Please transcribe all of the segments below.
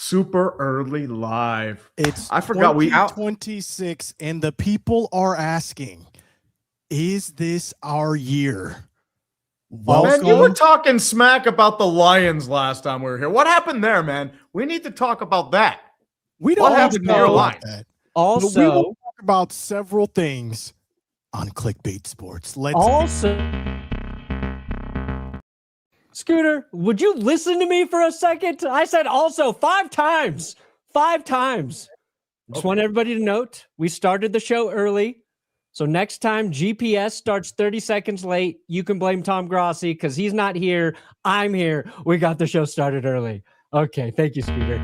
super early live. I forgot 2026, and the people are asking, is this our year? Man, you were talking smack about the Lions last time we were here. What happened there, man? We need to talk about that. We don't what happened to your line? Also, we will talk about several things on Clickbait Sports. Scooter, would you listen to me for a second? I said also 5 times. 5 times. Just want everybody to note, we started the show early. So next time GPS starts 30 seconds late, you can blame Tom Grossi because he's not here. I'm here. We got the show started early. Okay, thank you, Scooter.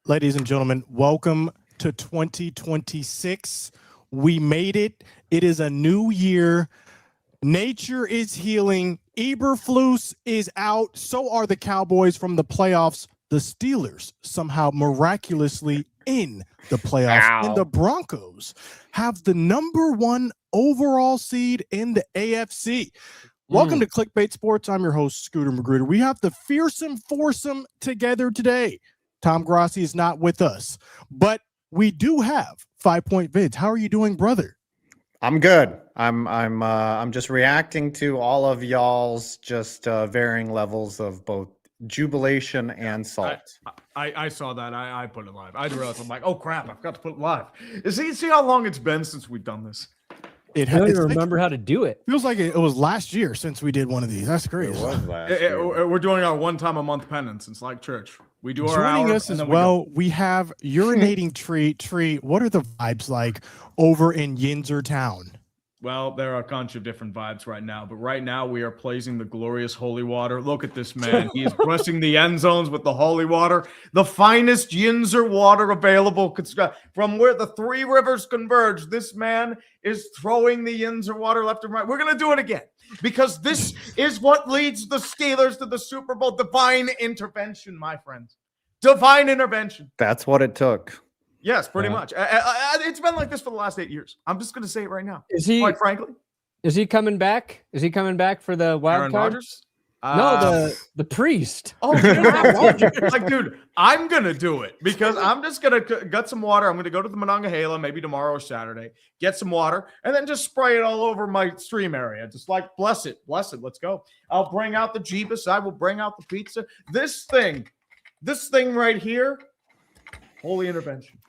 Ladies and gentlemen, welcome to 2026. We made it. It is a new year. Nature is healing. Eberflus is out. So are the Cowboys from the playoffs. The Steelers somehow miraculously in the playoffs. And the Broncos have the #1 overall seed in the AFC. Welcome to Clickbait Sports. I'm your host, Scooter Magruder. We have the fearsome foursome together today. Tom Grossi is not with us, but we do have 5 Point Vids. How are you doing, brother? I'm good. I'm just reacting to all of y'all's just varying levels of both jubilation and salt. I saw that. I put it live. I realized I'm like, oh crap, I've got to put it live. See how long it's been since we've done this? I don't even remember how to do it. Feels like it was last year since we did one of these. That's crazy. It was last year. We're doing our 1 time a month penance. It's like church. We do our Joining hour, us as well, we have urinating tree. What are the vibes like over in Yinzer Town? Well, there are a bunch of different vibes right now, but right now we are praising the glorious holy water. Look at this man. He is blessing the end zones with the holy water, the finest Yinzer water available. From where the 3 rivers converge, this man is throwing the Yinzer water left and right. We're going to do it again because this is what leads the Steelers to the Super Bowl. Divine intervention, my friends. Divine intervention. That's what it took. Yes, pretty much. It's been like this for the last 8 years. I'm just going to say it right now. Is he, quite frankly, is he coming back? Is he coming back for the wild Aaron card? Rodgers? No, the priest. Oh, like, dude, I'm going to do it because I'm just going to gut some water. I'm going to go to the Monongahela maybe tomorrow or Saturday, get some water, and then just spray it all over my stream area. Just like, bless it. Let's go. I'll bring out the Jeebus. I will bring out the pizza. This thing right here, holy intervention.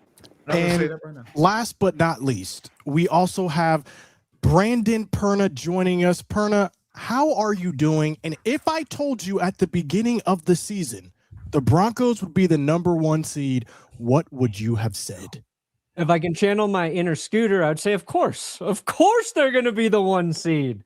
And last but not least, we also have Brandon Perna joining us. Perna, how are you doing? And if I told you at the beginning of the season the Broncos would be the #1 seed, what would you have said? If I can channel my inner Scooter, I would say, of course they're going to be the 1 seed.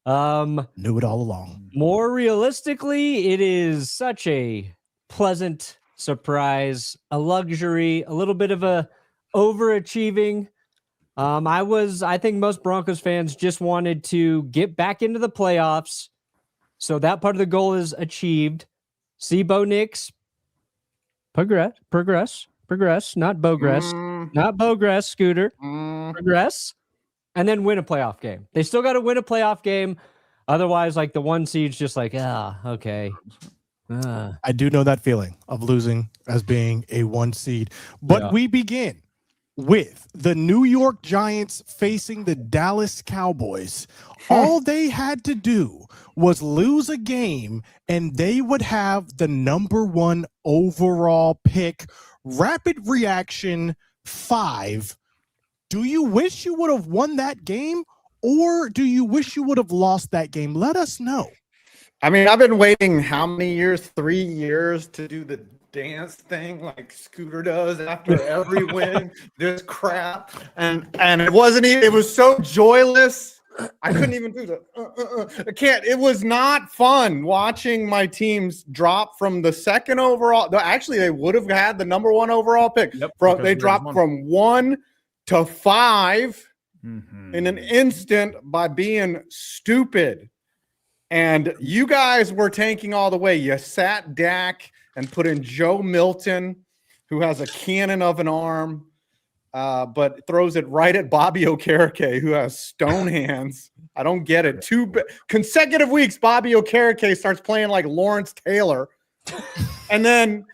Knew it all along. More realistically, it is such a pleasant surprise, a luxury, a little bit of a overachieving. I think most Broncos fans just wanted to get back into the playoffs. So that part of the goal is achieved. See Bo Nix progress, not Bogress, not Bogress, Scooter, progress, and then win a playoff game. They still got to win a playoff game. Otherwise, like the 1 seed's just like, okay. I do know that feeling of losing as being a 1 seed. But we begin with the New York Giants facing the Dallas Cowboys. All they had to do was lose a game, and they would have the #1 overall pick. Rapid reaction 5. Do you wish you would have won that game, or do you wish you would have lost that game? Let us know. I mean, I've been waiting how many years? 3 years to do the dance thing like Scooter does after every win. This crap, and it wasn't even. It was so joyless. I couldn't even do the. I can't. It was not fun watching my teams drop from the 2nd overall. Actually, they would have had the #1 overall pick. Yep, They dropped from 1 to 5 in an instant by being stupid. And you guys were tanking all the way. You sat Dak and put in Joe Milton, who has a cannon of an arm, but throws it right at Bobby Okereke, who has stone hands. I don't get it. Consecutive weeks, Bobby Okereke starts playing like Lawrence Taylor. And then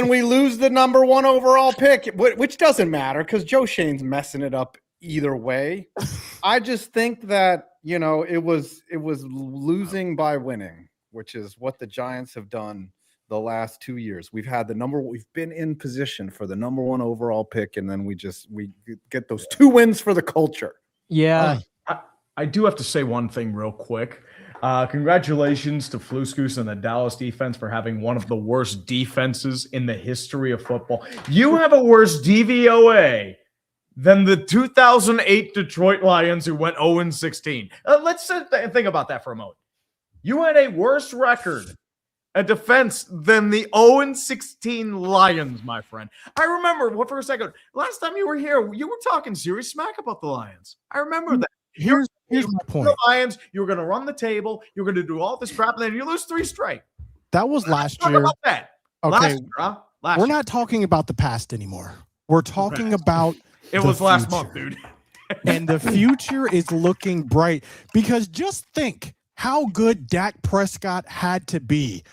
we lose the number 1 overall pick, which doesn't matter because Joe Shane's messing it up either way. I just think that, it was losing by winning, which is what the Giants have done the last 2 years. We've been in position for the number 1 overall pick, and then we get those 2 wins for the culture. Yeah. I do have to say one thing real quick. Congratulations to Fluskus and the Dallas defense for having one of the worst defenses in the history of football. You have a worse DVOA than the 2008 Detroit Lions, who went 0-16. Let's think about that for a moment. You had a worse record, a defense, than the 0-16 Lions, my friend. I remember, for a second, last time you were here, you were talking serious smack about the Lions. I remember that. Here's my point. The Lions, you were going to run the table, you were going to do all this crap, and then you lose 3 straight. That was last Talk year. about that. Okay, last year, huh? we're not talking about the past anymore. We're talking about it the was last future. month, dude. And the future is looking bright, because just think how good Dak Prescott had to be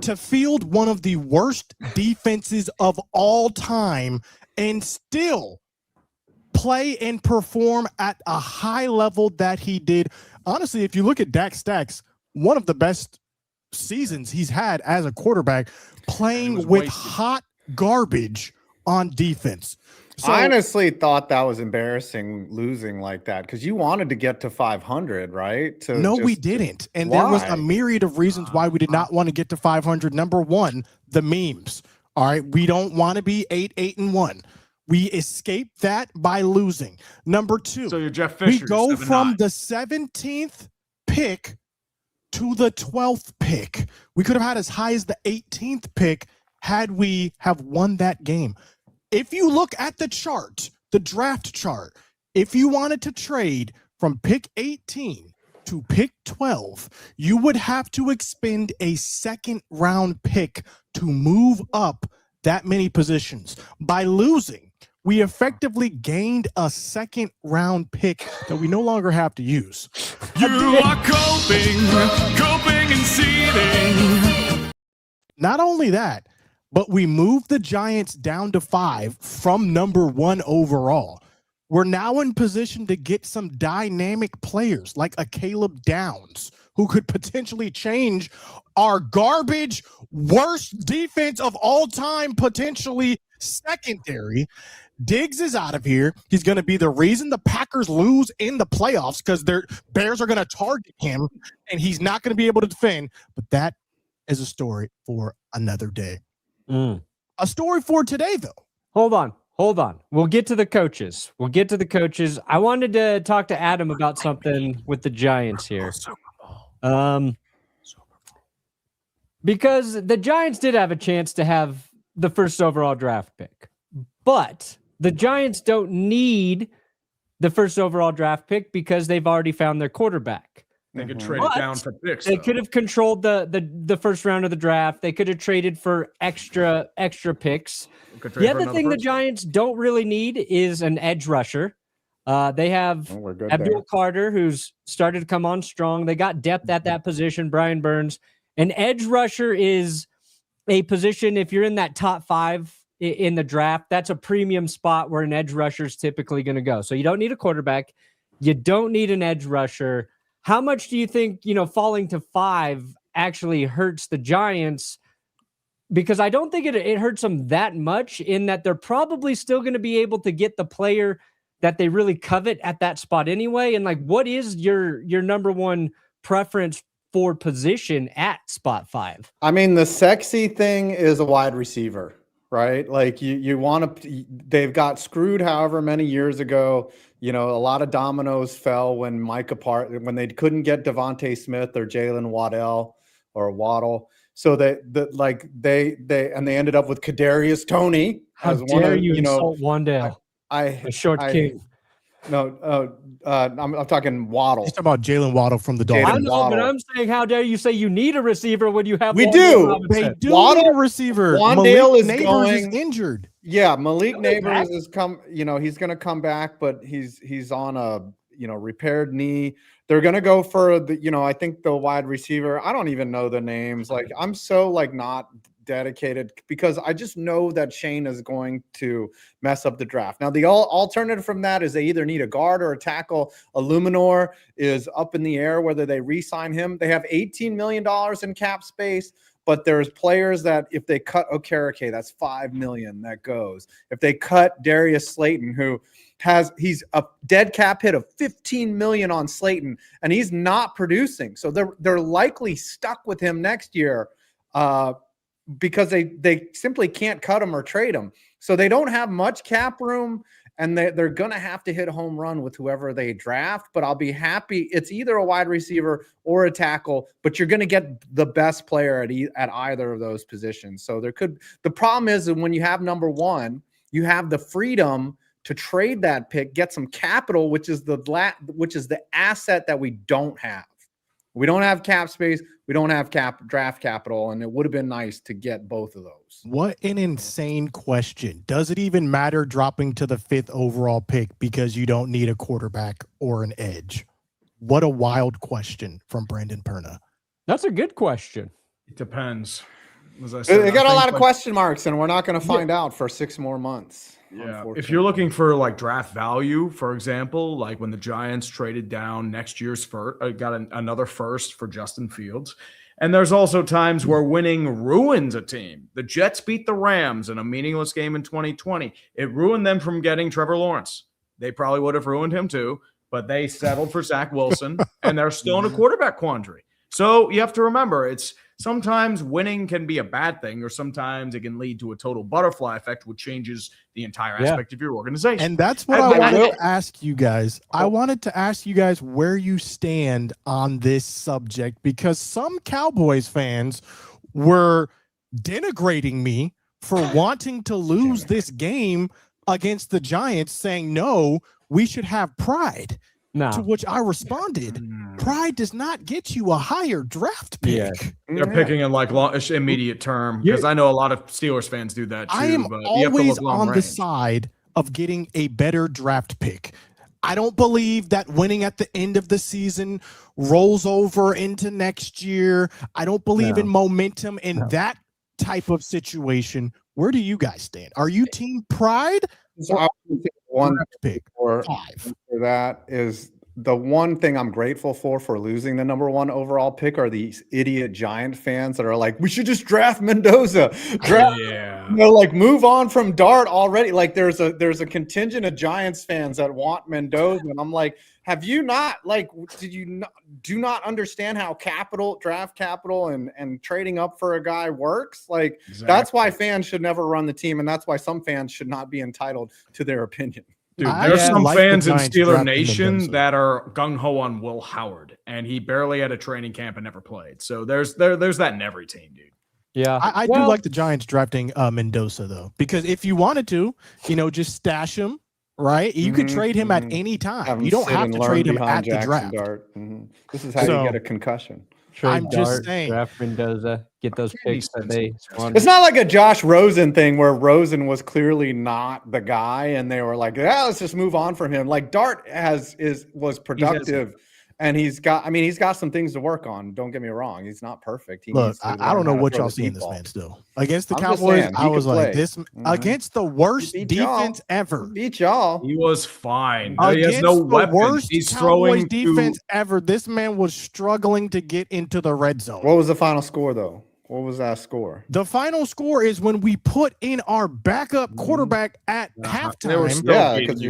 to field one of the worst defenses of all time and still play and perform at a high level that he did. Honestly, if you look at Dak's stats, one of the best seasons he's had as a quarterback, playing with hot garbage on defense. So, I honestly thought that was embarrassing, losing like that, because you wanted to get to 500, right? No, we didn't. And there was a myriad of reasons why we did not want to get to 500. Number 1, the memes. All right, we don't want to be 8-1. We escaped that by losing. Number 2, so you're Jeff Fisher, we go from the 17th pick to the 12th pick. We could have had as high as the 18th pick had we have won that game. If you look at the chart, the draft chart, if you wanted to trade from pick 18 to pick 12, you would have to expend a 2nd round pick to move up that many positions. By losing, we effectively gained a 2nd round pick that we no longer have to use. You are coping and seething. Not only that, but we moved the Giants down to 5 from number 1 overall. We're now in position to get some dynamic players like a Caleb Downs, who could potentially change our garbage, worst defense of all time, potentially secondary. Diggs is out of here. He's going to be the reason the Packers lose in the playoffs, because their Bears are going to target him, and he's not going to be able to defend. But that is a story for another day. A story for today, though. Hold on. We'll get to the coaches. I wanted to talk to Adam about something with the Giants here. Because the Giants did have a chance to have the 1st overall draft pick, but the Giants don't need the 1st overall draft pick because they've already found their quarterback. They could trade it down for picks. They could have controlled the 1st round of the draft. They could have traded for extra picks. The other thing the Giants don't really need is an edge rusher. They have Abdul Carter, who's started to come on strong. They got depth at that position, Brian Burns. An edge rusher is a position, if you're in that top 5 in the draft, that's a premium spot where an edge rusher is typically going to go. So you don't need a quarterback. You don't need an edge rusher. How much do you think, falling to 5 actually hurts the Giants? Because I don't think it hurts them that much, in that they're probably still going to be able to get the player that they really covet at that spot anyway. And what is your number 1 preference for position at spot 5? I mean, the sexy thing is a wide receiver, right? Like you want to, they've got screwed however many years ago. A lot of dominoes fell when when they couldn't get Devontae Smith or Jalen Waddell or Waddle. So they ended up with Kadarius Toney. How dare you insult Wandale, the short king. No, I'm talking Waddle. He's talking about Jalen Waddle from the Jalen Dolphins. I know, Waddle. but I'm saying, how dare you say you need a receiver when you have We Wandale do. Robinson? They do Waddle- need a receiver. Wandale Malik is Neighbors going- is injured. Yeah, Malik He'll be Neighbors back. is he's going to come back, but he's on a, repaired knee. They're going to go for the, I think the wide receiver. I don't even know the names. Like, I'm so not dedicated because I just know that Shane is going to mess up the draft. Now, the alternative from that is they either need a guard or a tackle. Illuminor is up in the air whether they re-sign him. They have $18 million in cap space. But there's players that if they cut Okereke, that's $5 million that goes. If they cut Darius Slayton, he's a dead cap hit of $15 million on Slayton, and he's not producing. So they're likely stuck with him next year because they simply can't cut him or trade him. So they don't have much cap room, and they're going to have to hit a home run with whoever they draft. But I'll be happy. It's either a wide receiver or a tackle, but you're going to get the best player at either of those positions. So the problem is that when you have number one, you have the freedom to trade that pick, get some capital, which is the asset that we don't have. We don't have cap space. We don't have draft capital, and it would have been nice to get both of those. What an insane question. Does it even matter dropping to the 5th overall pick because you don't need a quarterback or an edge? What a wild question from Brandon Perna. That's a good question. It depends. As I said, They got I a think lot of question marks, and we're not going to find out for 6 more months. Yeah, if you're looking for draft value, for example, like when the Giants traded down next year's first, got another first for Justin Fields. And there's also times where winning ruins a team. The Jets beat the Rams in a meaningless game in 2020. It ruined them from getting Trevor Lawrence. They probably would have ruined him too, but they settled for Zach Wilson, and they're still in a quarterback quandary. So you have to remember, sometimes winning can be a bad thing, or sometimes it can lead to a total butterfly effect, which changes the entire aspect of your organization. And that's what I wanted to ask you guys. I wanted to ask you guys where you stand on this subject, because some Cowboys fans were denigrating me for wanting to lose this game against the Giants, saying, no, we should have pride. No. To which I responded, pride does not get you a higher draft pick. Yeah. They're picking in immediate term, because I know a lot of Steelers fans do that too. I am but you have to always look long on the range. side of getting a better draft pick. I don't believe that winning at the end of the season rolls over into next year. I don't believe in momentum in that type of situation. Where do you guys stand? Are you team pride? So I would say one draft pick for 5. that is the one thing I'm grateful for losing the number 1 overall pick are these idiot Giant fans that are like, we should just draft Mendoza. Yeah. Move on from Dart already. Like there's a contingent of Giants fans that want Mendoza, and I'm like, have you not do not understand how draft capital and trading up for a guy works? That's why fans should never run the team, and that's why some fans should not be entitled to their opinion. Dude, I there's some like the fans in Giants Steeler drafting Nation Mendoza. that are gung-ho on Will Howard, and he barely had a training camp and never played. So there's that in every team, dude. Yeah. I do like the Giants drafting Mendoza, though, because if you wanted to, just stash him, right? You could trade him at any time. You don't have to trade him at the draft. This is how you get a concussion. I'm just saying. Draft Mendoza, get those picks that they squandered. It's not like a Josh Rosen thing where Rosen was clearly not the guy, and they were like, "Yeah, let's just move on from him." Like Dart was productive, and he's got some things to work on. Don't get me wrong; he's not perfect. Look, I don't know what y'all see in this man still. Against the Cowboys, I was like, this against the worst defense ever. Beat y'all. He was fine. He Against has no the weapons. worst He's Cowboys throwing defense ever. This man was struggling to get into the red zone. What was the final score, though? What was that score? The final score is when we put in our backup quarterback at halftime. Yeah, because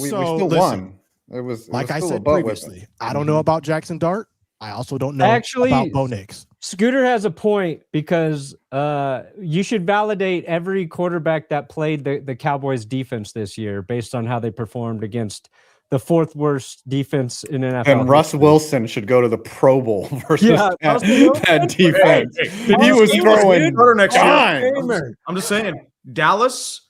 we still won. It was like I still said a butt previously. I don't know about Jackson Dart. I also don't know Actually, about Bo Nix. Scooter has a point, because you should validate every quarterback that played the Cowboys defense this year based on how they performed against the 4th worst defense in NFL. And Russ Wilson should go to the Pro Bowl versus that defense. Hey, he was throwing next dimes. year. I'm just saying, Dallas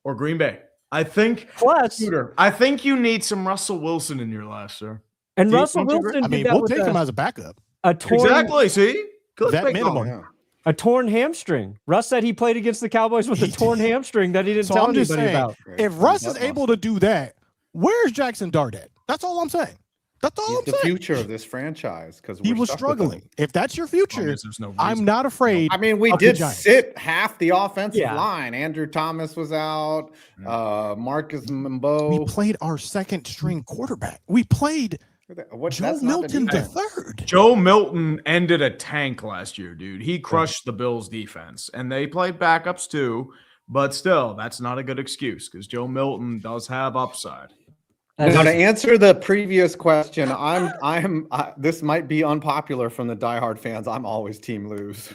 or Green Bay. I think Plus, I think you need some Russell Wilson in your life, sir. and Do you- Russell don't you agree? Wilson I did mean, that we'll with take him as a backup. a torn Exactly. See, That minimum. Yeah. a torn hamstring. Russ said he played against the Cowboys with a He torn did. hamstring that he didn't So tell I'm just anybody saying, about. if Russ is able to do that, where's Jackson Dart at? That's all I'm saying. That's all He's I'm the saying. future of this franchise because He was struggling. If that's your future, There's no I'm reason. not afraid. I mean, we of the did Giants. sit half the offensive Yeah. line. Andrew Thomas was out. Marcus We Mambo. played our second string quarterback. We played Joe Milton the third. Joe Milton ended a tank last year, dude. He crushed the Bills defense, and they played backups too. But still, that's not a good excuse because Joe Milton does have upside. Now, to answer the previous question, this might be unpopular from the diehard fans. I'm always team lose.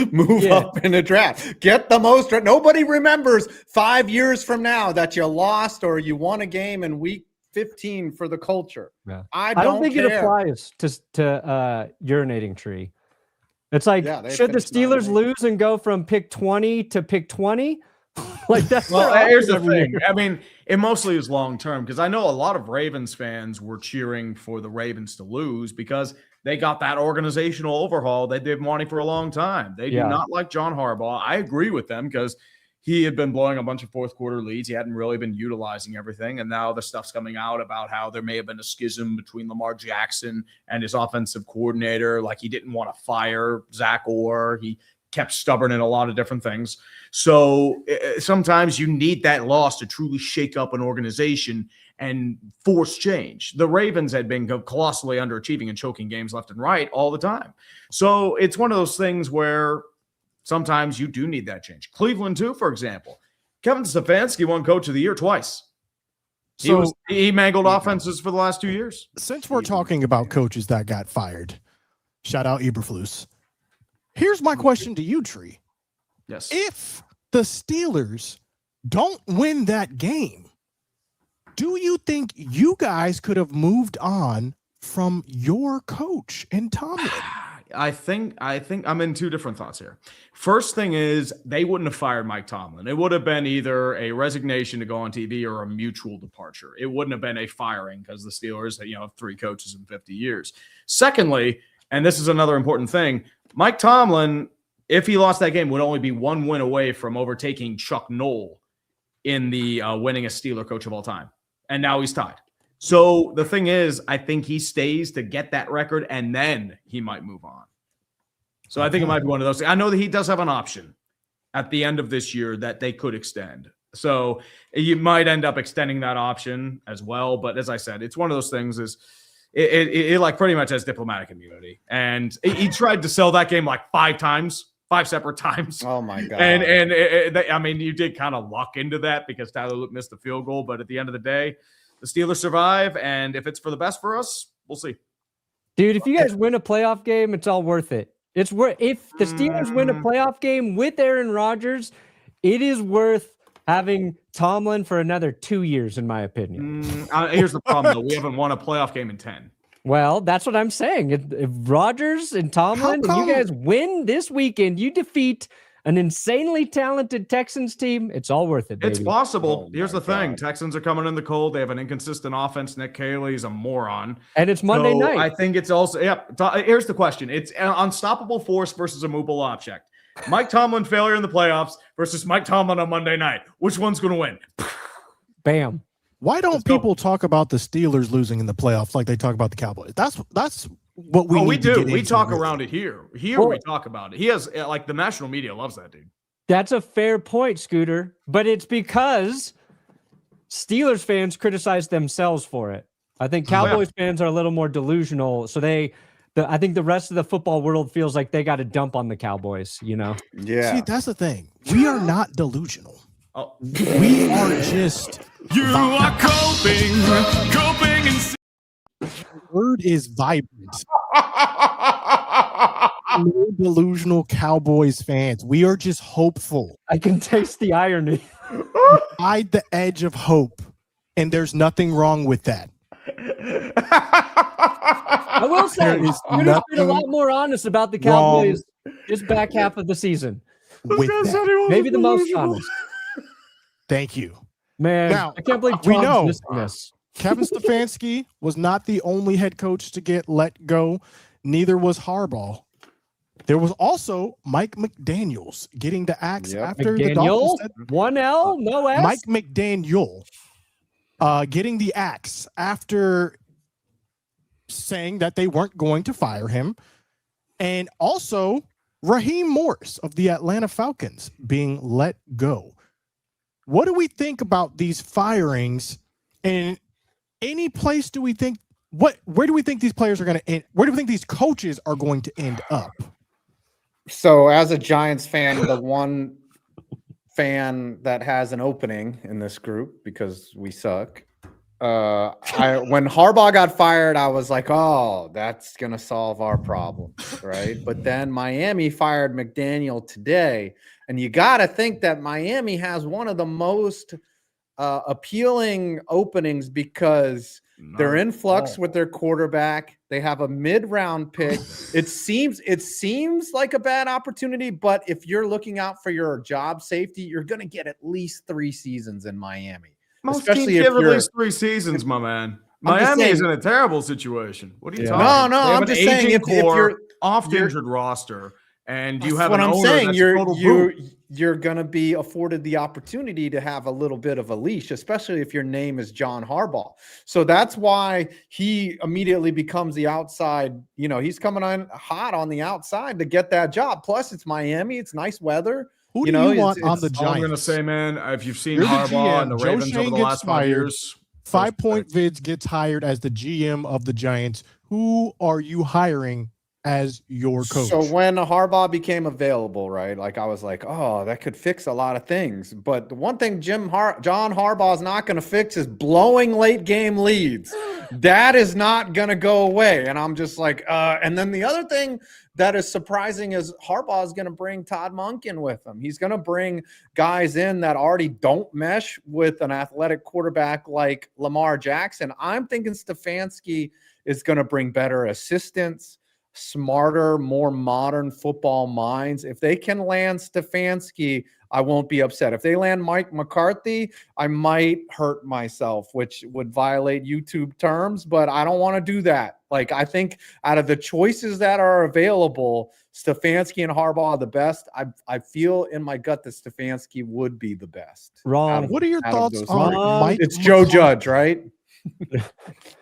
Move up in the draft. Get the most. Nobody remembers 5 years from now that you lost or you won a game in week 15 for the culture. Yeah. I don't think it care. applies to urinating tree. It's like, they should the finished 9 Steelers and 8. lose and go from pick 20 to pick 20? Like that's Well, their here's the option every thing. year. I mean, it mostly is long term because I know a lot of Ravens fans were cheering for the Ravens to lose because they got that organizational overhaul that they've been wanting for a long time. They do not like John Harbaugh. I agree with them because he had been blowing a bunch of fourth quarter leads. He hadn't really been utilizing everything. And now the stuff's coming out about how there may have been a schism between Lamar Jackson and his offensive coordinator. Like he didn't want to fire Zach Orr. He kept stubborn in a lot of different things. So sometimes you need that loss to truly shake up an organization and force change. The Ravens had been colossally underachieving and choking games left and right all the time. So it's one of those things where sometimes you do need that change. Cleveland too, for example. Kevin Stefanski won Coach of the Year twice. So He mangled offenses for the last 2 years. since we're talking about coaches that got fired, shout out Eberflus. Here's my question to you, Tree. Yes. If the Steelers don't win that game, do you think you guys could have moved on from your coach and Tomlin? I think I'm in two different thoughts here. First thing is they wouldn't have fired Mike Tomlin. It would have been either a resignation to go on TV or a mutual departure. It wouldn't have been a firing because the Steelers, have 3 coaches in 50 years. Secondly, and this is another important thing, Mike Tomlin, if he lost that game, would only be 1 win away from overtaking Chuck Noll in the winningest Steeler coach of all time. And now he's tied. So the thing is, I think he stays to get that record, and then he might move on. So I think it might be one of those. I know that he does have an option at the end of this year that they could extend. So you might end up extending that option as well. But as I said, it's one of those things is it like pretty much has diplomatic immunity. And he tried to sell that game like 5 separate times. Oh my God. I mean, you did kind of luck into that because Tyler Luke missed the field goal. But at the end of the day, the Steelers survive. And if it's for the best for us, we'll see. Dude, if you guys win a playoff game, it's all worth it. It's worth if the Steelers win a playoff game with Aaron Rodgers, it is worth having Tomlin for another 2 years, in my opinion. Here's the problem, though. We haven't won a playoff game in 10. Well, that's what I'm saying. If Rodgers and Tomlin and you guys win this weekend, you defeat an insanely talented Texans team, it's all worth it, baby. It's possible. Oh Here's my the thing. God. Texans are coming in the cold. They have an inconsistent offense. Nick Caley's a moron. And it's Monday night. I think it's also, here's the question. It's an unstoppable force versus a movable object. Mike Tomlin failure in the playoffs versus Mike Tomlin on Monday night. Which one's going to win? Bam. Why don't people talk about the Steelers losing in the playoffs like they talk about the Cowboys? That's what we need to do. get We into, talk really. around it here. Well, We talk about it. He has, like, the national media loves that dude. That's a fair point, Scooter, but it's because Steelers fans criticize themselves for it. I think Cowboys fans are a little more delusional, so I think the rest of the football world feels like they got to dump on the Cowboys, Yeah. See, that's the thing. We are not delusional. Oh, We are just You are coping and the word is vibrant. No delusional Cowboys fans. We are just hopeful. I can taste the irony. Hide the edge of hope. And there's nothing wrong with that. I will say, There is Scooter's been a nothing lot more honest about the Cowboys this back half of the season. With that. Maybe the most honest. Thank you. Man, Now, I can't believe we Tom's know. missing this. Kevin Stefanski was not the only head coach to get let go. Neither was Harbaugh. There was also Mike McDaniels getting the axe after the McDaniel, Dolphins. 1L, no S. Mike McDaniel getting the axe after saying that they weren't going to fire him. And also Raheem Morris of the Atlanta Falcons being let go. What do we think about these firings? And any place do we think where do we think these players are going to end? Where do we think these coaches are going to end up? So as a Giants fan, the one fan that has an opening in this group because we suck. When Harbaugh got fired, I was like, oh, that's going to solve our problem, right? But then Miami fired McDaniel today, and you got to think that Miami has one of the most appealing openings because they're in flux with their quarterback. They have a mid-round pick. It seems like a bad opportunity, but if you're looking out for your job safety, you're going to get at least 3 seasons in Miami. Most Especially teams if give at you're least 3 seasons, my man. I'm just Miami is saying- in a terrible situation. What are you Yeah. talking? No, They have I'm an just saying aging if you're core, oft-injured roster, and you That's have what an I'm owner saying. that's total boot. You're going to be afforded the opportunity to have a little bit of a leash, especially if your name is John Harbaugh. So that's why he immediately becomes the outside. You know, he's coming on hot on the outside to get that job. Plus, it's Miami. It's nice weather. Who You do know, you want it's- on the it's- All I'm going to Giants? say, man, if you've seen You're the Harbaugh and the GM. Joe Ravens over Shane the gets last 5 fired. years, 5 Point Vids gets hired as the GM of the Giants. Who are you hiring as your coach? So when Harbaugh became available, right, like I was like, oh, that could fix a lot of things. But the one thing John Harbaugh is not going to fix is blowing late game leads. That is not going to go away. And I'm just like, and then the other thing that is surprising is Harbaugh is going to bring Todd Monken with him. He's going to bring guys in that already don't mesh with an athletic quarterback like Lamar Jackson. I'm thinking Stefanski is going to bring better assistants, smarter, more modern football minds. If they can land Stefanski, I won't be upset. If they land Mike McCarthy, I might hurt myself, which would violate YouTube terms, but I don't want to do that. Like, I think out of the choices that are available, Stefanski and Harbaugh are the best. I feel in my gut that Stefanski would be the best. Wrong. What are your out of thoughts those on three. Mike? It's Joe Judge, right?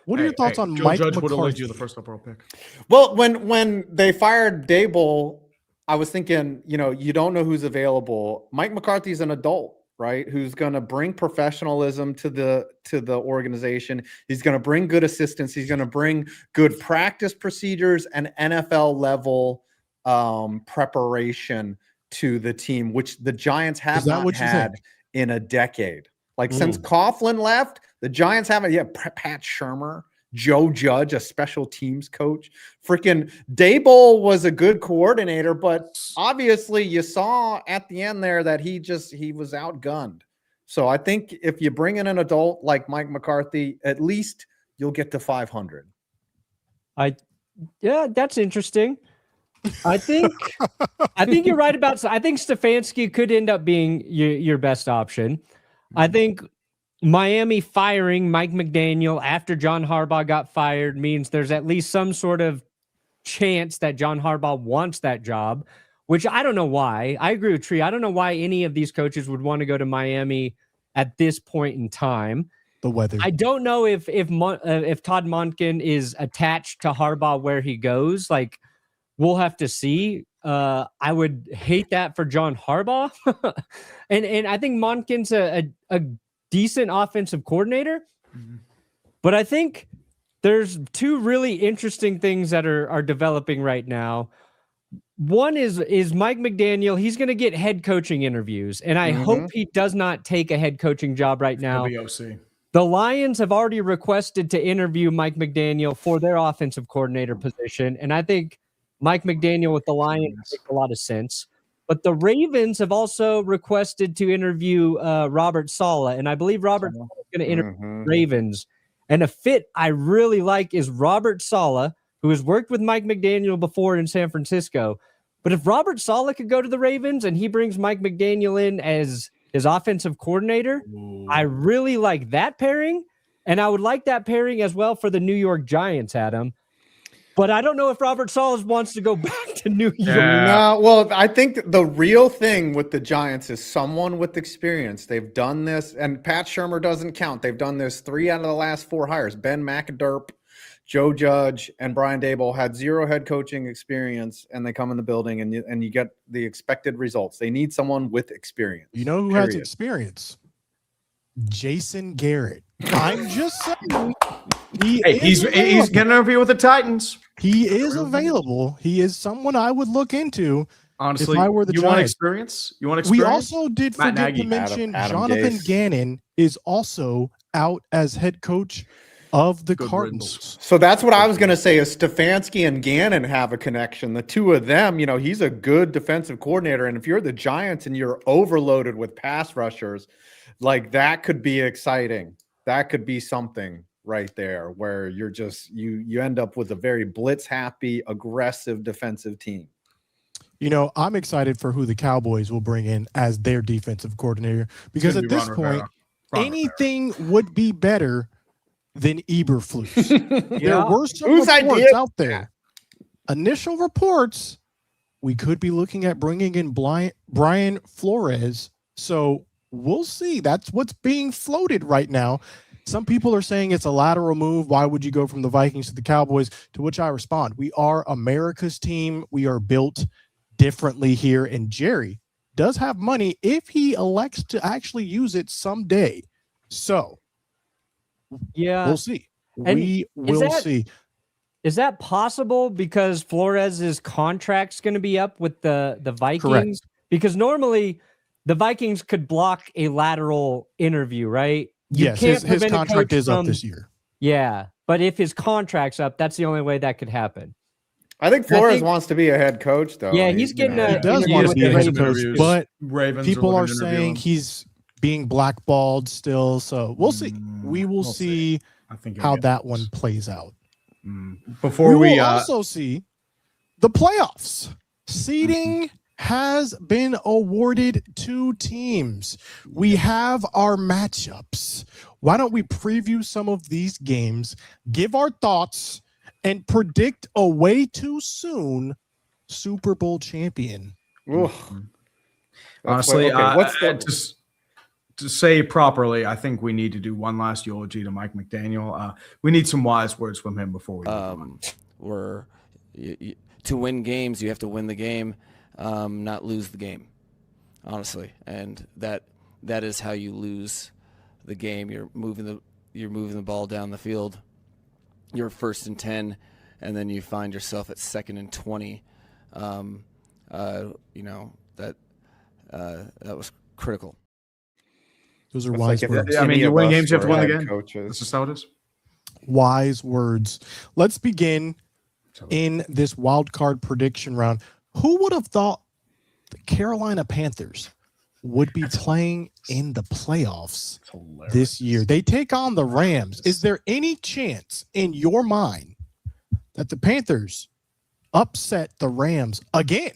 What are your thoughts on Joe Mike Judge would have led McCarthy? you the first overall pick. Well, when they fired Dable, I was thinking, you know, you don't know who's available. Mike McCarthy's an adult, right? Who's going to bring professionalism to the organization. He's going to bring good assistance. He's going to bring good practice procedures and NFL level preparation to the team, which the Giants have not had in a decade. Like since Coughlin left, the Giants haven't yet. Pat Shurmur, Joe Judge, a special teams coach. Freaking Daboll was a good coordinator, but obviously you saw at the end there that he was outgunned. So I think if you bring in an adult like Mike McCarthy, at least you'll get to 500. Yeah, that's interesting. I think you're right about. I think Stefanski could end up being your best option. I think Miami firing Mike McDaniel after John Harbaugh got fired means there's at least some sort of chance that John Harbaugh wants that job, which I don't know why. I agree with Tree. I don't know why any of these coaches would want to go to Miami at this point in time. The weather. I don't know if Todd Monken is attached to Harbaugh where he goes. Like, we'll have to see. I would hate that for John Harbaugh. and I think Monken's a decent offensive coordinator. But I think there's 2 really interesting things that are developing right now. One is Mike McDaniel. He's going to get head coaching interviews, and I hope he does not take a head coaching job right now. He'll be OC. The Lions have already requested to interview Mike McDaniel for their offensive coordinator position, and I think Mike McDaniel with the Lions makes a lot of sense. But the Ravens have also requested to interview Robert Saleh, and I believe Robert Saleh is going to interview the Ravens. And a fit I really like is Robert Saleh, who has worked with Mike McDaniel before in San Francisco. But if Robert Saleh could go to the Ravens and he brings Mike McDaniel in as his offensive coordinator. I really like that pairing, and I would like that pairing as well for the New York Giants, Adam. But I don't know if Robert Saleh wants to go back to New York. No, well, I think the real thing with the Giants is someone with experience. They've done this, and Pat Shurmur doesn't count. They've done this 3 out of the last 4 hires. Ben McAdurp, Joe Judge, and Brian Daboll had 0 head coaching experience, and they come in the building, and you get the expected results. They need someone with experience. You know who has experience? Jason Garrett. I'm just saying. He's getting an interview with the Titans. He is available. He is someone I would look into. Honestly, if I were the you Giants. want experience? You want experience? We also did forget to mention Jonathan Gase. Gannon is also out as head coach of the Good Cardinals. riddance. So that's what I was going to say is Stefanski and Gannon have a connection. The two of them, he's a good defensive coordinator. And if you're the Giants and you're overloaded with pass rushers, like that could be exciting. That could be something right there where you're just, you end up with a very blitz happy, aggressive defensive team. I'm excited for who the Cowboys will bring in as their defensive coordinator because at this point, anything would be better than Eberflus. There were some reports out there. Initial reports, we could be looking at bringing in Brian Flores. So we'll see. That's what's being floated right now. Some people are saying it's a lateral move. Why would you go from the Vikings to the Cowboys? To which I respond, we are America's team. We are built differently here. And Jerry does have money if he elects to actually use it someday. So yeah, we'll see. And we will see. Is that possible because Flores's contract's going to be up with the Vikings? Correct. Because normally the Vikings could block a lateral interview, right? Yes, his contract is up this year. Yeah, but if his contract's up, that's the only way that could happen. I think Flores wants to be a head coach, though. Yeah, he's getting he does want to be a head coach, but Ravens people are saying he's being blackballed still. So we'll see. We will see how that one plays out. Before we will also see the playoffs. Seeding has been awarded 2 teams. We have our matchups. Why don't we preview some of these games, give our thoughts, and predict a way too soon Super Bowl champion? Honestly, to say properly, I think we need to do one last eulogy to Mike McDaniel. We need some wise words from him before we to win games, you have to win the game, not lose the game, honestly. And that is how you lose the game. You're moving the ball down the field. You're 1st and 10, and then you find yourself at 2nd and 20. That was critical. Those are wise words. I mean, you win games, you have to win the game. This is how it is. Wise words. Let's begin in this wild card prediction round. Who would have thought the Carolina Panthers would be playing in the playoffs this year? They take on the Rams. Is there any chance in your mind that the Panthers upset the Rams again?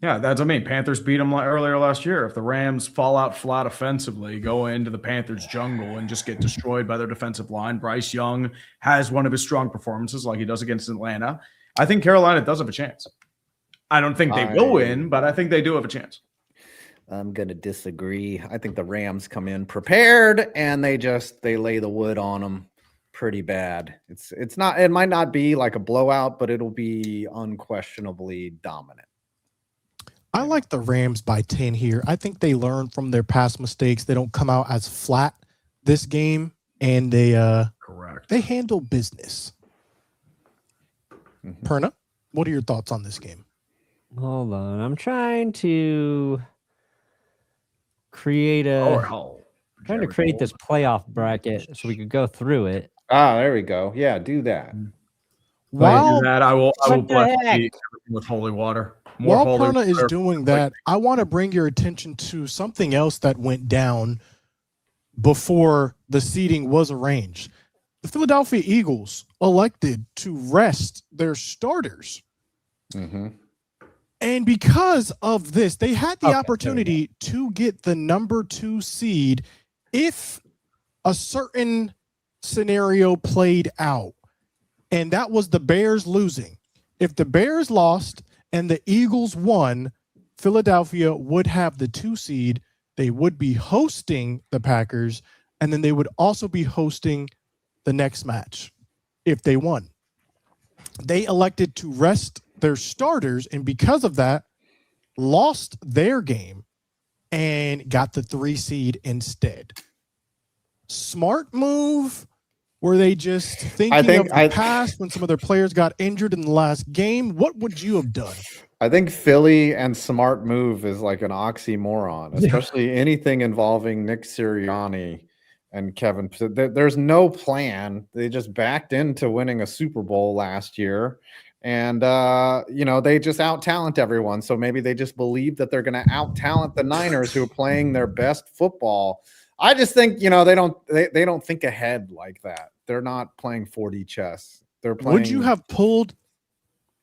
Yeah, Panthers beat them earlier last year. If the Rams fall out flat offensively, go into the Panthers jungle and just get destroyed by their defensive line, Bryce Young has one of his strong performances like he does against Atlanta. I think Carolina does have a chance. I don't think they will win, but I think they do have a chance. I'm going to disagree. I think the Rams come in prepared and they lay the wood on them pretty bad. It might not be like a blowout, but it'll be unquestionably dominant. I like the Rams by 10 here. I think they learn from their past mistakes. They don't come out as flat this game, and they handle business. Perna, what are your thoughts on this game? Hold on. I'm trying to create this playoff bracket so we could go through it. There we go. Yeah, do that. While I will bless everything with holy water. While Perna is doing that, I want to bring your attention to something else that went down before the seeding was arranged. The Philadelphia Eagles elected to rest their starters. And because of this, they had the Okay, there we opportunity to get the number 2 seed if a certain scenario played out. And that was the Bears losing. If the Bears lost and the Eagles won, Philadelphia would have the 2 seed. They would be hosting the Packers, and then they would also be hosting the next match if they won. They elected to rest their starters, and because of that, lost their game and got the 3 seed instead. Smart move. Were they just thinking of the past when some of their players got injured in the last game? What would you have done? I think Philly and smart move is like an oxymoron, especially anything involving Nick Sirianni and Kevin. There's no plan. They just backed into winning a Super Bowl last year. And, they just out-talent everyone. So maybe they just believe that they're going to out-talent the Niners, who are playing their best football. I just think, they don't think ahead like that. They're not playing 4D chess. They're playing. Would you have pulled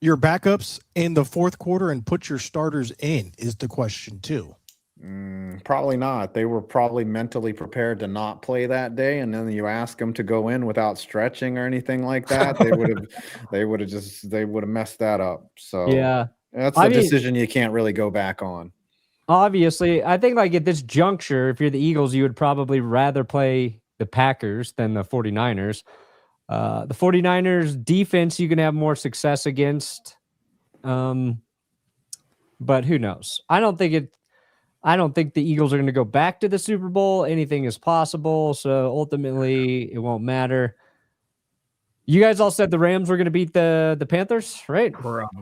your backups in the fourth quarter and put your starters in is the question too. Probably not. They were probably mentally prepared to not play that day, and then you ask them to go in without stretching or anything like that. They would have messed that up. So Yeah, that's a decision you can't really go back on. Obviously, I think like at this juncture, if you're the Eagles, you would probably rather play the Packers than the 49ers. The 49ers defense, you can have more success against. But who knows? I don't think the Eagles are going to go back to the Super Bowl. Anything is possible. So ultimately it won't matter. You guys all said the Rams were going to beat the Panthers, right?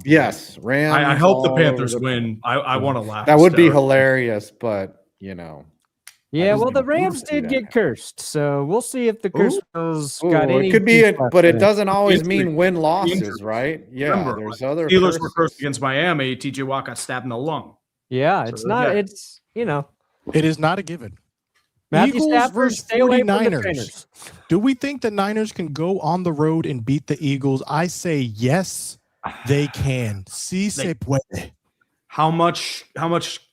Yes. Rams. I hope the Panthers win. I want to laugh. That would be hilarious, but Yeah, well, the Rams did get cursed, so we'll see if the curse got any. It could be, but it doesn't always mean win losses, right? Yeah, Remember, there's other. Steelers were cursed against Miami. TJ Watt got stabbed in the lung. Yeah, it's not. Yeah. It's It is not a given. Matthew Eagles Stafford, versus stay away from the 49ers. trainers. Do we think the Niners can go on the road and beat the Eagles? I say yes, they can. Si se puede. How much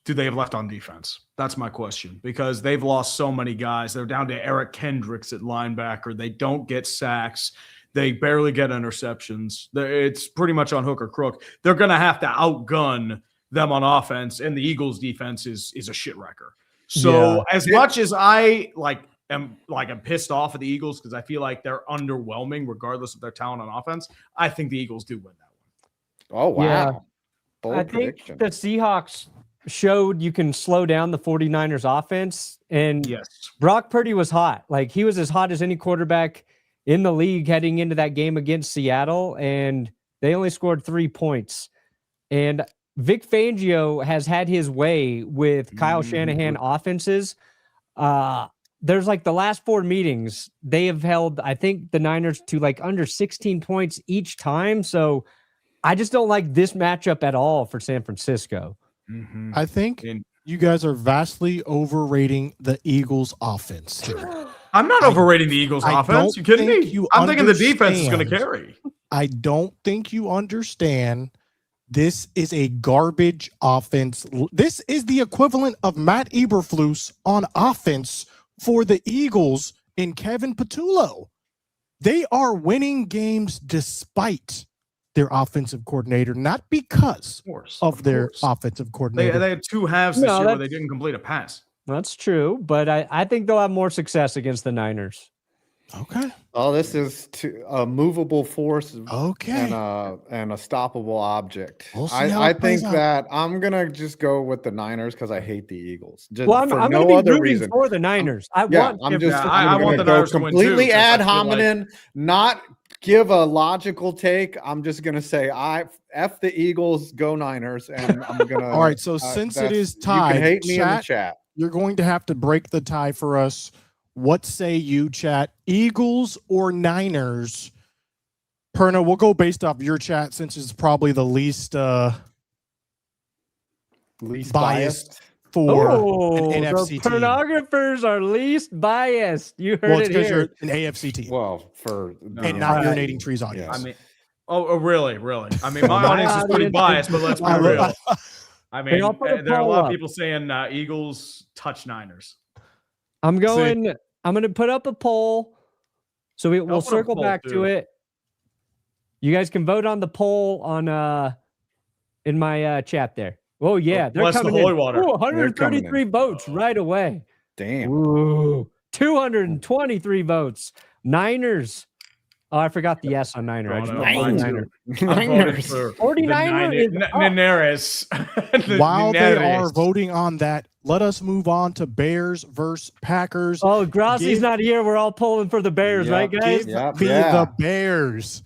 do they have left on defense? That's my question, because they've lost so many guys. They're down to Eric Kendricks at linebacker. They don't get sacks. They barely get interceptions. It's pretty much on hook or crook. They're going to have to outgun them on offense, and the Eagles' defense is a shit wrecker. So as much as I am pissed off at the Eagles because I feel like they're underwhelming regardless of their talent on offense, I think the Eagles do win that one. Oh wow. Yeah. Bold I prediction. think the Seahawks showed you can slow down the 49ers offense, and Yes. Brock Purdy was hot. Like, he was as hot as any quarterback in the league heading into that game against Seattle, and they only scored 3 points. And Vic Fangio has had his way with Kyle Shanahan offenses. There's the last 4 meetings, they have held, I think, the Niners to under 16 points each time. So I just don't like this matchup at all for San Francisco. Mm-hmm. I think you guys are vastly overrating the Eagles' offense here. I'm not overrating the Eagles' offense. You kidding me? I'm thinking the defense is going to carry. I don't think you understand. This is a garbage offense. This is the equivalent of Matt Eberflus on offense for the Eagles in Kevin Patullo. They are winning games despite their offensive coordinator, not because of their offensive coordinator. They had 2 halves this year where they didn't complete a pass. That's true, but I think they'll have more success against the Niners. Okay. Oh, this is a movable force. Okay. And a stoppable object. We'll see how I it plays think out. that I'm gonna just go with the Niners because I hate the Eagles. I'm going to be rooting for the Niners. I want want the Niners to win completely too, ad 'cause I feel hominem, not give a logical take. I'm just gonna say F the Eagles, go Niners, and I'm gonna. All right. So since it is tied, you can hate me in the chat. You're going to have to break the tie for us. What say you, chat? Eagles or Niners? Perna, we'll go based off your chat since it's probably the least biased for an NFC the team. pornographers are least biased. You heard Well, it's it because here. you're an AFC team Well, and not urinating trees audience. Yes. I mean, Oh, really? I mean, my audience is pretty biased, but let's be real. I mean, there are a lot of people saying Eagles touch Niners. I'm going to put up a poll. So we'll circle back to it. You guys can vote on the poll on in my chat there. Oh yeah, they're coming in. Ooh, 133 votes right away. Damn. Ooh, 223 votes. Niners. Oh, I forgot the S on Niner. I just Niners. 49ers. While they are voting on that, let us move on to Bears versus Packers. Oh, Grassi's not here. We're all pulling for the Bears, right, guys? The Bears.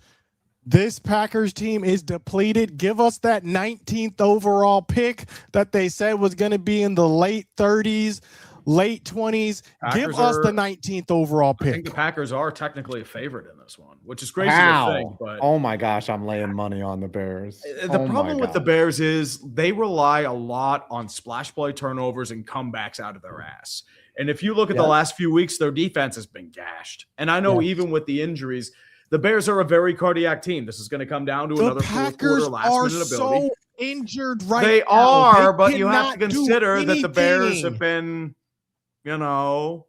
This Packers team is depleted. Give us that 19th overall pick that they said was going to be in the late 30s, late 20s. Give us the 19th overall pick. I think the Packers are technically a favorite in this one, which is crazy to think. But oh my gosh, I'm laying money on the Bears. The problem with the Bears is they rely a lot on splash play turnovers and comebacks out of their ass. And if you look at the last few weeks, their defense has been gashed. And I know even with the injuries, the Bears are a very cardiac team. This is going to come down to another fourth quarter last minute ability. So injured right they now. Are, but you have to consider that the Bears have been, you know.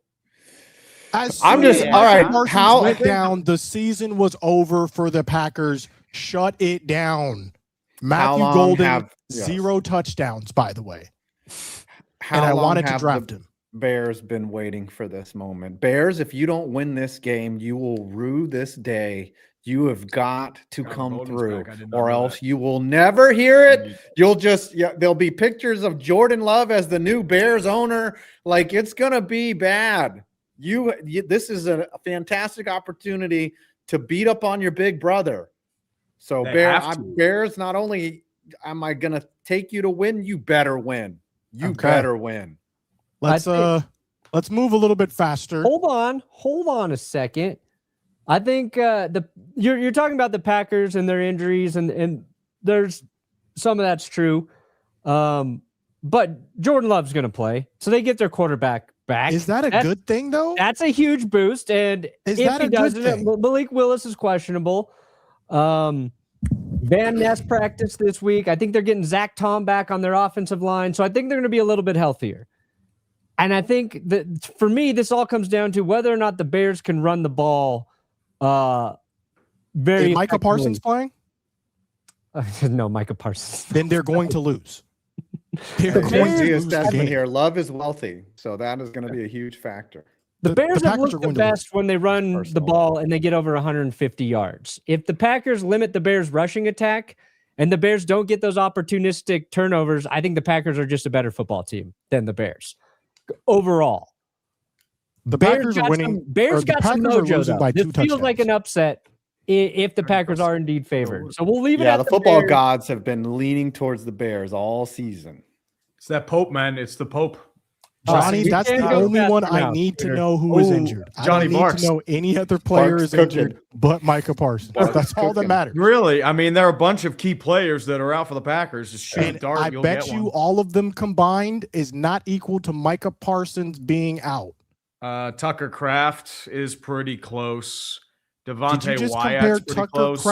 I'm just all right. How went down? The season was over for the Packers. Shut it down. Matthew Golden, 0 touchdowns, by the way. And I wanted to draft him. Bears been waiting for this moment. Bears, if you don't win this game, you will rue this day. You have got to come through, or else you will never hear it. You'll just there'll be pictures of Jordan Love as the new Bears owner. Like, it's gonna be bad. This is a fantastic opportunity to beat up on your big brother. So Bears, not only am I gonna take you to win, you better win. You better win. Let's move a little bit faster. Hold on a second. I think you're talking about the Packers and their injuries, and there's some of that's true. But Jordan Love's going to play, so they get their quarterback back. Is that a good thing, though? That's a huge boost. And if he doesn't, Malik Willis is questionable. Van Ness practiced this week. I think they're getting Zach Tom back on their offensive line, so I think they're going to be a little bit healthier. And I think that for me, this all comes down to whether or not the Bears can run the ball. Is Micah Parsons playing? No, Micah Parsons. Then they're going to lose. Here. Love is wealthy, so that is going to be a huge factor. The Bears have looked the best when they run the ball and they get over 150 yards. If the Packers limit the Bears' rushing attack and the Bears don't get those opportunistic turnovers, I think the Packers are just a better football team than the Bears. Overall, the Packers are winning. Bears got some mojo, though. This feels like an upset if the Packers are indeed favored. So we'll leave it at the football gods have been leaning towards the Bears all season. It's that Pope, man. It's the Pope. Johnny, that's the only one I need to know who is injured. Johnny I don't need to know any other player is injured but Micah Parsons. That's all that matters. Really? I mean, there are a bunch of key players that are out for the Packers. Just shoot a dart, I bet you all of them combined is not equal to Micah Parsons being out. Tucker Kraft is pretty close. Devontae Wyatt's pretty close.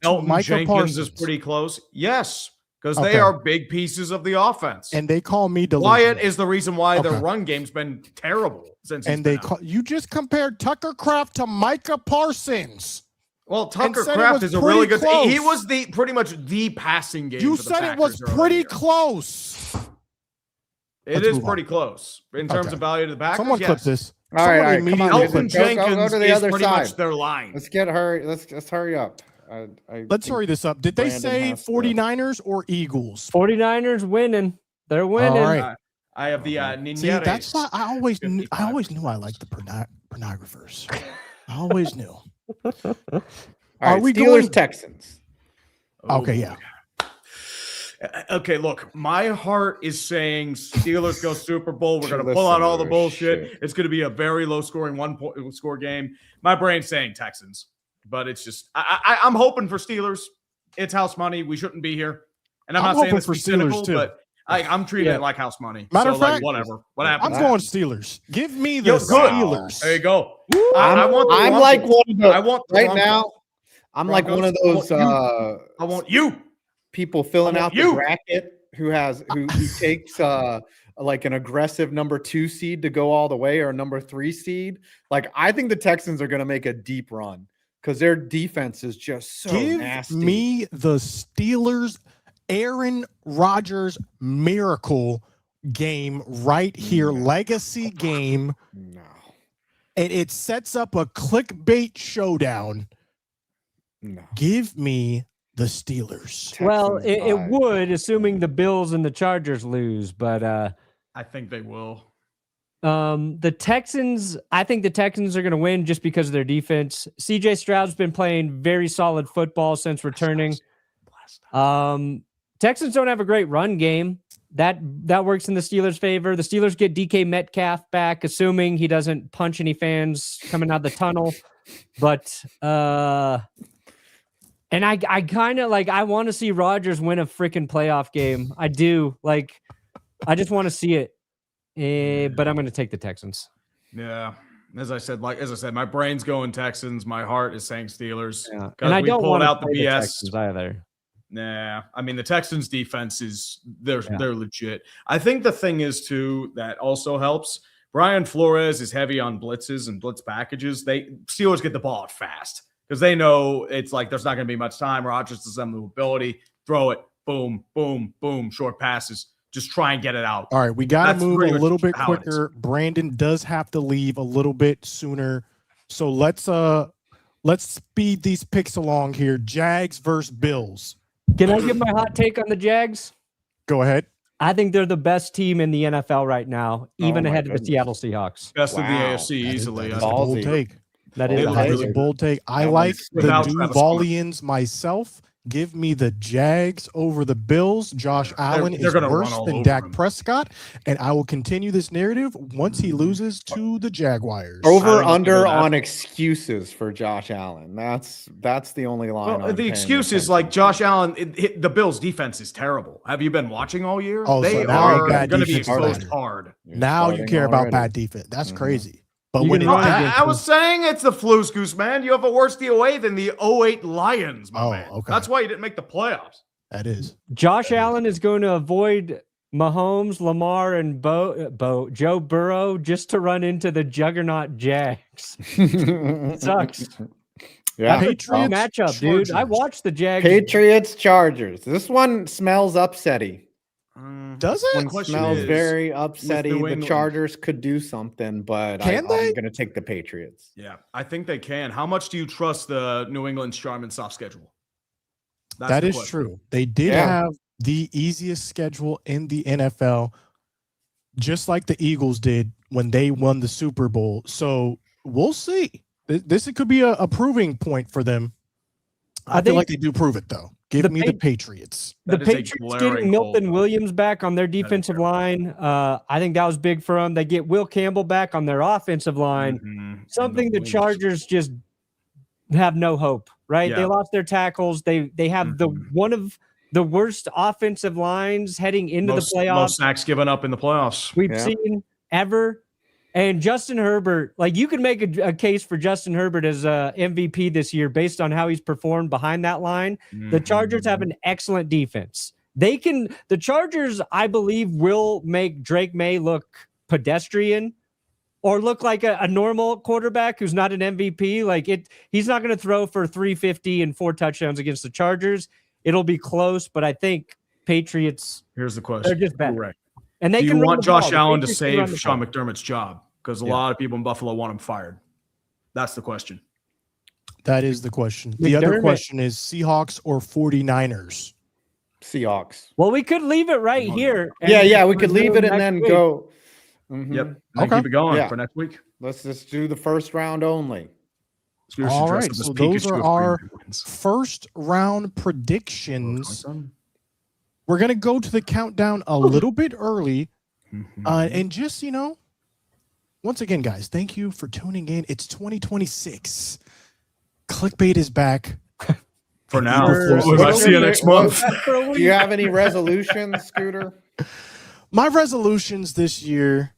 Elton Jenkins is pretty close. Yes. Because they are big pieces of the offense. And they call me delusional. Wyatt is the reason why their run game's been terrible since you just compared Tucker Kraft to Micah Parsons. Well, Tucker Kraft is a really good he was pretty much the passing game. You said it was pretty close. It is pretty close in terms of value to the Packers. Someone clip this. All right, come on. Elton Jenkins go to the other pretty side. much their line. Let's hurry up. Let's hurry this up. Did they say 49ers or Eagles? 49ers winning. They're winning. All right. I have the Nineres. See, that's why I always knew I liked the pornographers. I always knew. All right, are we Steelers Texans? Okay, yeah. Okay, look, my heart is saying Steelers go Super Bowl. We're going to pull out all the bullshit. It's going to be a very low-scoring one-score game. My brain's saying Texans. But it's just I'm hoping for Steelers. It's house money. We shouldn't be here. And I'm not saying this for cynical, but I'm treating it like house money. Matter of fact, whatever. What happens? I'm going Steelers. Give me the Steelers. There you go. I'm like one of the right now. I'm like one of Broncos, those I want you. people filling want out you. the bracket who takes like an aggressive number 2 seed to go all the way or a number 3 seed. Like I think the Texans are going to make a deep run because their defense is just so Give nasty. me the Steelers, Aaron Rodgers miracle game right here, legacy game, No. and it sets up a clickbait showdown. No. Give me the Steelers. Well, Texans it vibe. would, assuming the Bills and the Chargers lose, but I think they will. the Texans, I think the Texans are going to win just because of their defense. CJ Stroud's been playing very solid football since returning. Texans don't have a great run game. That works in the Steelers' favor. The Steelers get DK Metcalf back, assuming he doesn't punch any fans coming out of the tunnel. But and I kind of like, I want to see Rodgers win a freaking playoff game. I do. Like, I just want to see it. But I'm going to take the Texans. Yeah. As I said, my brain's going Texans. My heart is saying Steelers. Yeah. And I we don't pulled want to out the play the BS. Texans either. Nah, I mean the Texans' defense is they're legit. I think the thing is too that also helps. Brian Flores is heavy on blitzes and blitz packages. Steelers get the ball out fast because they know it's like there's not going to be much time. Rodgers has some mobility. Throw it, boom, boom, boom, short passes. Just try and get it out. All right, we got to That's move pretty a much little bit how it is. quicker. Brandon does have to leave a little bit sooner. So let's speed these picks along here. Jags versus Bills. Can I give my hot take on the Jags? Go ahead. I think they're the best team in the NFL right now, even my ahead of the goodness. Seattle Seahawks. Best of the Wow. AFC easily. That is I a think. bold Ballsy. take. That is It a was That hot is a take. bold take. I That like one's the without Travis Hunter. Duvalians myself. Give me the Jags over the Bills. Josh Allen they're is gonna run worse all than over Dak him. Prescott, and I will continue this narrative once he loses to the Jaguars. I Over think under you know that. on excuses for Josh Allen. That's the only line. Well, I'm the paying excuse is attention like to. Josh Allen. The Bills' defense is terrible. Have you been watching all year? Oh, so They now are bad going to be defense exposed matter. hard. You're Now you starting care about already. bad defense. That's Mhm. crazy. But You when can it's run that, against I was saying it's the Flues Goose, man. You have a worse DOA than the 08 Lions, my Oh, man. okay. That's why you didn't make the playoffs. that is. Josh Allen is going to avoid Mahomes, Lamar, and Joe Burrow just to run into the juggernaut Jags. Sucks. Yeah. That's a tough Patriots, matchup, dude. I Chargers. watched the Jags. Patriots, Chargers. This one smells upsetty. Does One it? question smells is, very New upsetty. The England- Chargers could do something, but Can they? I'm going to take the Patriots. Yeah, I think they can. How much do you trust the New England's charm and soft schedule? That's That the is question. true. They did Yeah. have the easiest schedule in the NFL, just like the Eagles did when they won the Super Bowl. So we'll see. This could be a proving point for them. I feel think like they do prove it, though. Give the me the Patriots. The That is a Patriots glaring getting Milton hole. Williams back on their defensive line. I think that was big for them. They get Will Campbell back on their offensive line. Mhm. Something And the wings. Chargers just have no hope, right? They Yeah. lost their tackles. They have the Mhm. one of the worst offensive lines heading into Most the playoffs most sacks given up in the playoffs. we've Yeah. seen ever. And Justin Herbert, like you can make a case for Justin Herbert as a MVP this year based on how he's performed behind that line. The Chargers have an excellent defense. The Chargers, I believe, will make Drake May look pedestrian or look like a normal quarterback who's not an MVP. He's not going to throw for 350 and 4 touchdowns against the Chargers. It'll be close, but I think Patriots, Here's the question. they're just better. Correct. And they Do can you run want the ball. Josh The Allen to Patriots can run save the Sean ball. McDermott's job? Because a Yeah. lot of people in Buffalo want him fired. That's the question. That is the question. The other McDermott- question is Seahawks or 49ers? Seahawks. Well, we could leave it right Oh, no. here. Yeah, we could leave it resume and then next week. go. Mhm. Yep. And Okay. keep it going Yeah. for next week. Let's just do the first round only. Spears All should dress right, up as so those Pikachu are if our Green Bay wins. First round predictions. Son. We're going to go to the countdown a little bit early. Mhm. And just, once again, guys, thank you for tuning in. It's 2026. Clickbait is back. For now. For- We might see you next month. Do you have any resolutions, Scooter? My resolutions this year,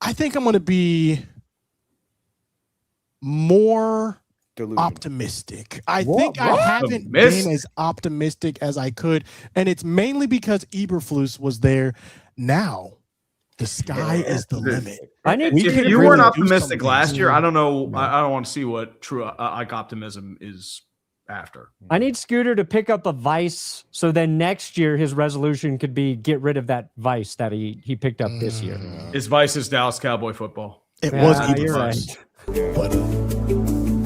I think I'm going to be more delusional. optimistic. I think I haven't been Optimistic? as optimistic as I could, and it's mainly because Eberflus was there. Now, the sky is the limit. I need We Scooter could If you really weren't do optimistic something. last year, I don't know. No. I don't want to see what true like optimism is after. I need Scooter to pick up a vice, so then next year his resolution could be get rid of that vice that he picked up this year. His vice is Dallas Cowboy football. It was Yeah, you're Eberflus. right. But,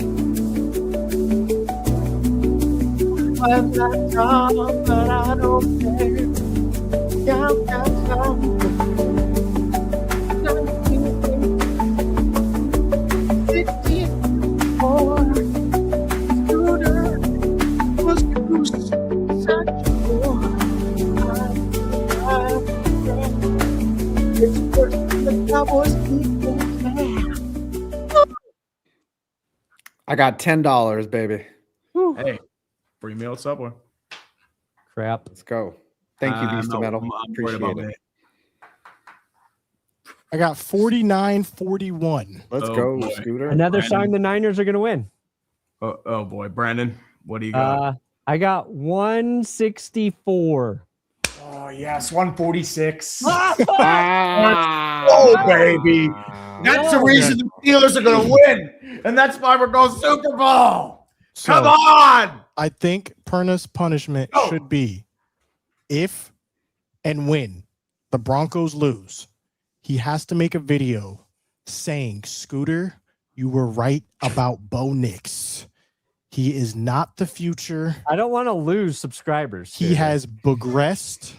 I got $10, baby. Hey, free meal at Subway. Crap. Let's go. Thank you, Beast of Metal. I'm worried Appreciate about it. me. I got 49-41. Let's Oh, go, boy. Scooter. Another Brandon. sign the Niners are going to win. Oh boy, Brandon, what do you got? I got 164. Oh yes, 146. Ah. Oh baby, that's the reason the Steelers are going to win, and that's why we're going Super Bowl. So, Come on. I think Perna's punishment Oh. should be if and when the Broncos lose, he has to make a video saying, Scooter, you were right about Bo Nix. He is not the future. I don't want to lose subscribers. He has progressed.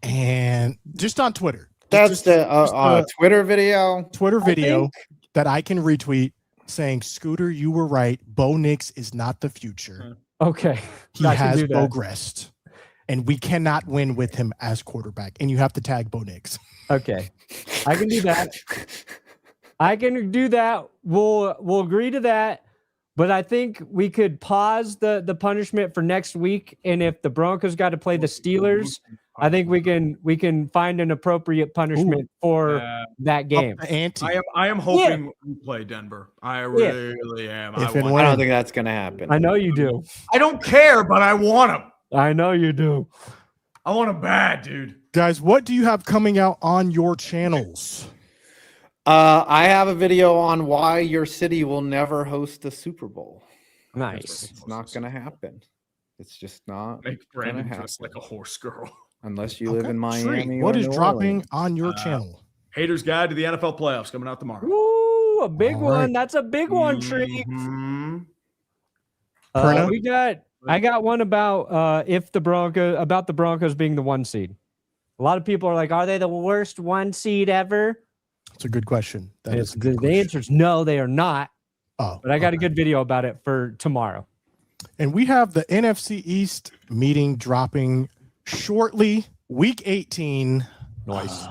And just on Twitter. That's Just the Twitter video. Twitter video think. that I can retweet saying, Scooter, you were right. Bo Nix is not the future. Okay. He I can has do that. progressed. And we cannot win with him as quarterback. And you have to tag Bo Nix. Okay. I can do that. I can do that. We'll agree to that. But I think we could pause the punishment for next week. And if the Broncos got to play the Steelers, I think we can find an appropriate punishment for that game. Up the ante. I am hoping we play Denver. I really am. If I, and want, when. I don't think that's going to happen. I know you do. I don't care, but I want them. I know you do. I want them bad, dude. Guys, what do you have coming out on your channels? I have a video on why your city will never host a Super Bowl. Nice. It's not going to happen. It's just not Make Brandon gonna dress like a horse girl. unless you live Okay, in sweet. Miami. What or is New dropping Orleans. on your channel? Haters Guide to the NFL Playoffs coming out tomorrow. Ooh, a big All one. right. That's a big one, Tree. Mhm. Perna? I got one about the Broncos being the 1 seed. A lot of people are like, are they the worst 1 seed ever? It's a good question. That is a The good question. answer is no, they are not. Oh, But I got a okay. good video about it for tomorrow. And we have the NFC East meeting dropping shortly, week 18. Nice.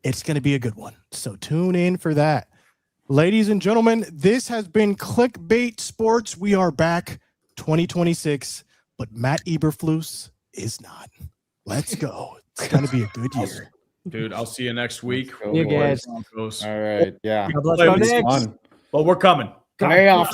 It's going to be a good one. So tune in for that. Ladies and gentlemen, this has been Clickbait Sports. We are back 2026, but Matt Eberflus is not. Let's go. It's going to be a good year. Dude, I'll see you next week. Go You boys. guys. Broncos. All right. Yeah. God bless Play go with Knicks. Fun. But we're coming. Playoffs